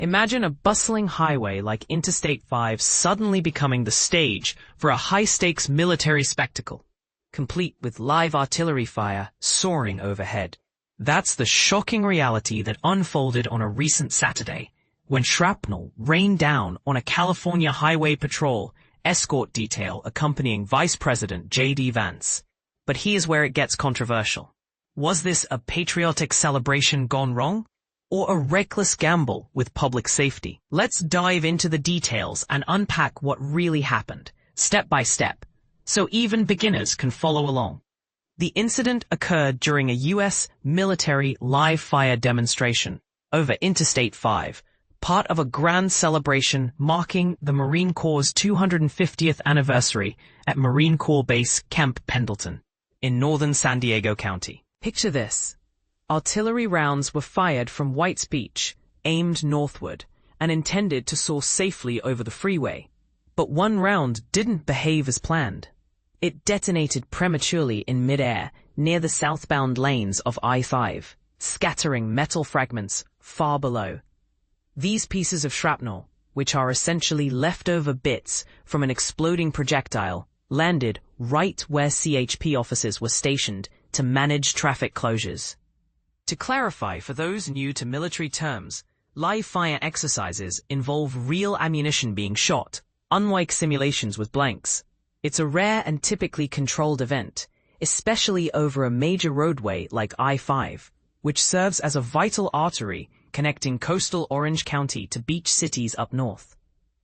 Imagine a bustling highway like Interstate 5 suddenly becoming the stage for a high-stakes military spectacle, complete with live artillery fire soaring overhead. That's the shocking reality that unfolded on a recent Saturday, when shrapnel rained down on a California Highway Patrol escort detail accompanying Vice President J.D. Vance. But here's where it gets controversial. Was this a patriotic celebration gone wrong, or a reckless gamble with public safety? Let's dive into the details and unpack what really happened, step by step, so even beginners can follow along. The incident occurred during a U.S. military live-fire demonstration over Interstate 5, part of a grand celebration marking the Marine Corps' 250th anniversary at Marine Corps Base Camp Pendleton in northern San Diego County. Picture this. Artillery rounds were fired from White's Beach, aimed northward, and intended to soar safely over the freeway. But one round didn't behave as planned. It detonated prematurely in midair near the southbound lanes of I-5, scattering metal fragments far below. These pieces of shrapnel, which are essentially leftover bits from an exploding projectile, landed right where CHP officers were stationed to manage traffic closures. To clarify for those new to military terms, live fire exercises involve real ammunition being shot, unlike simulations with blanks. It's a rare and typically controlled event, especially over a major roadway like I-5, which serves as a vital artery connecting coastal Orange County to beach cities up north.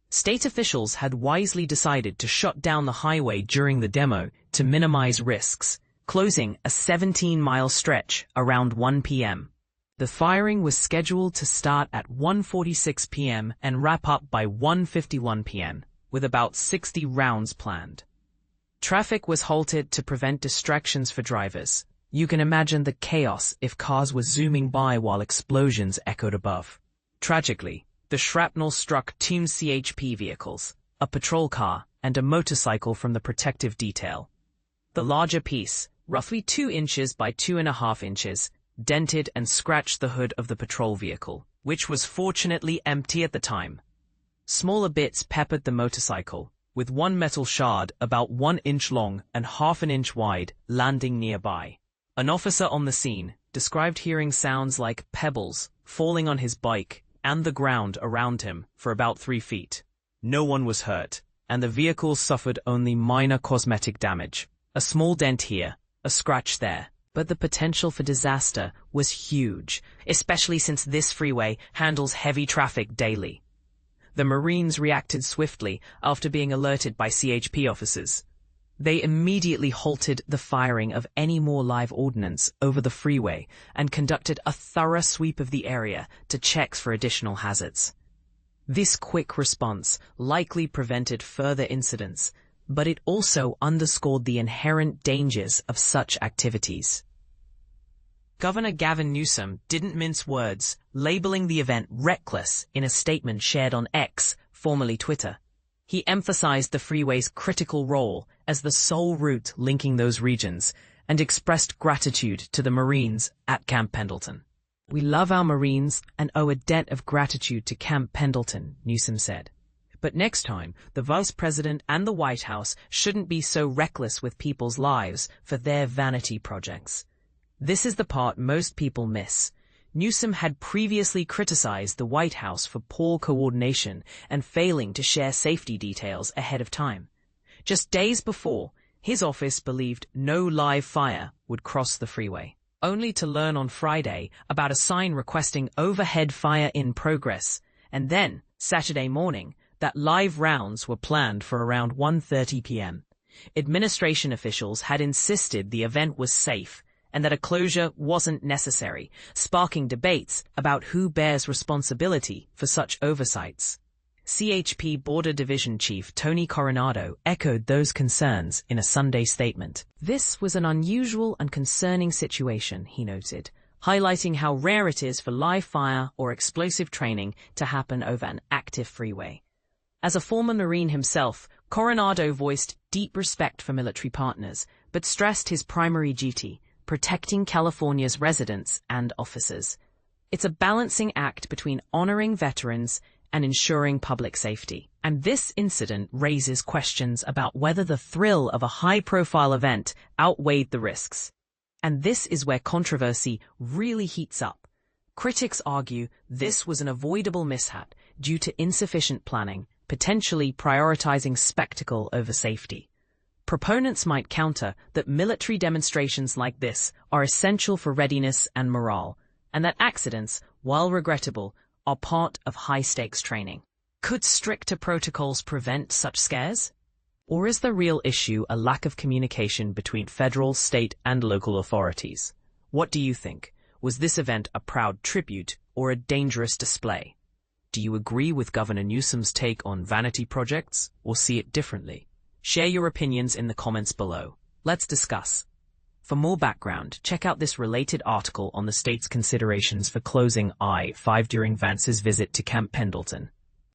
State officials had wisely decided to shut down the highway during the demo to minimize risks, closing a 17-mile stretch around 1 p.m. The firing was scheduled to start at 1:46 p.m. and wrap up by 1:51 p.m., with about 60 rounds planned. Traffic was halted to prevent distractions for drivers. You can imagine the chaos if cars were zooming by while explosions echoed above. Tragically, the shrapnel struck two CHP vehicles, a patrol car, and a motorcycle from the protective detail. The larger piece, roughly 2 inches by 2.5 inches, dented and scratched the hood of the patrol vehicle, which was fortunately empty at the time. Smaller bits peppered the motorcycle, with one metal shard about 1 inch long and 1/2 inch wide landing nearby. An officer on the scene described hearing sounds like pebbles falling on his bike and the ground around him for about 3 feet. No one was hurt, and the vehicle suffered only minor cosmetic damage. A small dent here, a scratch there. But the potential for disaster was huge, especially since this freeway handles heavy traffic daily. The Marines reacted swiftly after being alerted by CHP officers. They immediately halted the firing of any more live ordnance over the freeway and conducted a thorough sweep of the area to check for additional hazards. This quick response likely prevented further incidents, but it also underscored the inherent dangers of such activities. Governor Gavin Newsom didn't mince words, labeling the event reckless in a statement shared on X, formerly Twitter. He emphasized the freeway's critical role as the sole route linking those regions and expressed gratitude to the Marines at Camp Pendleton. "We love our Marines and owe a debt of gratitude to Camp Pendleton," Newsom said. But next time, the Vice President and the White House shouldn't be so reckless with people's lives for their vanity projects. This is the part most people miss. Newsom had previously criticized the White House for poor coordination and failing to share safety details ahead of time. Just days before, his office believed no live fire would cross the freeway, only to learn on Friday about a sign requesting overhead fire in progress, and then, Saturday morning, that live rounds were planned for around 1:30 p.m. Administration officials had insisted the event was safe and that a closure wasn't necessary, sparking debates about who bears responsibility for such oversights. CHP Border Division Chief Tony Coronado echoed those concerns in a Sunday statement. "This was an unusual and concerning situation," he noted, highlighting how rare it is for live fire or explosive training to happen over an active freeway. As a former Marine himself, Coronado voiced deep respect for military partners, but stressed his primary duty: protecting California's residents and officers. It's a balancing act between honoring veterans and ensuring public safety. And this incident raises questions about whether the thrill of a high-profile event outweighed the risks. And this is where controversy really heats up. Critics argue this was an avoidable mishap due to insufficient planning, potentially prioritizing spectacle over safety. Proponents might counter that military demonstrations like this are essential for readiness and morale, and that accidents, while regrettable, are part of high-stakes training. Could stricter protocols prevent such scares? Or is the real issue a lack of communication between federal, state, and local authorities? What do you think? Was this event a proud tribute or a dangerous display? Do you agree with Governor Newsom's take on vanity projects or see it differently? Share your opinions in the comments below. Let's discuss. For more background, check out this related article on the state's considerations for closing I-5 during Vance's visit to Camp Pendleton.